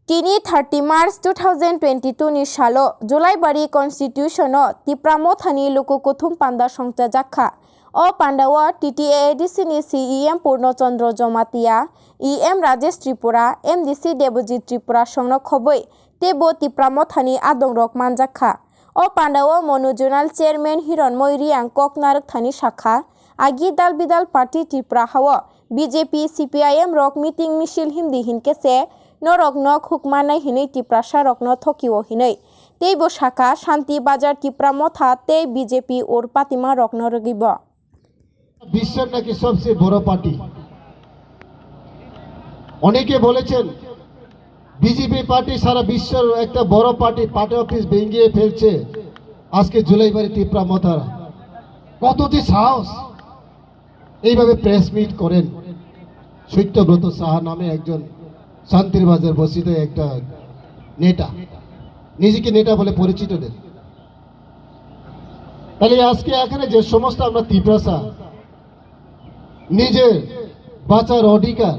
Tini 30 March 2022 ni salo Jolaibari Constitution TipraMothani lukuthum panda songta jakha o pandawa TTADC ni CEM Purnochandra Jomatia EM Rajesh Tripura MDC Debojit Tripura songno khoboi tebo TipraMothani adongrok manjakha o pandawa Manu Zonal Chairman Horendra Reang Manu Thani Shakha agi dal bidal party Tripura hawa BJP CPIM rok meeting misil himdi hinkese norok nok hukmanai hinai Tiprasa rokno thokiwo hinai teibo shaka shanti bazar TipraMotha te BJP or patima rokno rogibo বিশ্বের নাকি সবচেয়ে বড় party অনেকে বলেছেন BJP party সারা বিশ্বের একটা বড় party office ভেঙে ফেলছে আজকে জুলাইবাড়ি টিপ্রামথারা কতটি সাহস এইভাবে প্রেস মিট করেন সত্যব্রত সাহা নামে একজন শান্তির বাজার বসিত একটা নেতা নিজেকে নেতা বলে পরিচিত দেন তাহলে আজকে এখানে যে সমস্ত আমরা ত্রিপ্রাসা নিজের বাঁচার অধিকার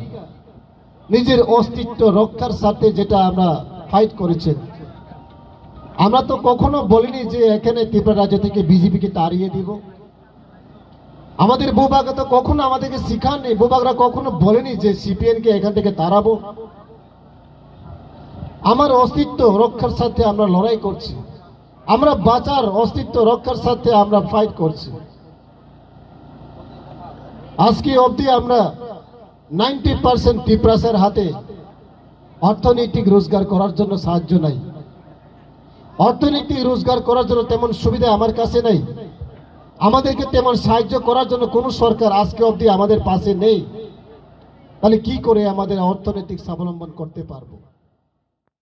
নিজের অস্তিত্ব রক্ষার সাথে যেটা আমরা ফাইট করেছেন আমরা তো কখনো বলিনি যে এখানে ত্রিপুরা রাজ্য থেকে বিজেপিকে তাড়িয়ে দিব আমাদের ভূভাগে তো কখনো আমাদেরকে শিখাননি ভূভাগরা কখনো বলেনি যে সিপিএন কে এখান থেকে তাড়াবো আমার অস্তিত্ব রক্ষার সাথে আমরা লড়াই করছি আমরা বাঁচার অস্তিত্ব রক্ষার সাথে আমরা ফাইট করছি আজকে অবধি আমরা 90% ত্রিপ্রাসার হাতে অর্থনৈতিক রোজগার করার জন্য সাহায্য নাই অর্থনৈতিক রোজগার করার জন্য তেমন সুবিধা আমার কাছে নাই আমাদেরকে তেমন সাহায্য করার জন্য কোনো সরকার আজকে অবধি আমাদের পাশে নেই তাহলে কি করে আমাদের অর্থনৈতিক স্বাবলম্বন করতে পারবো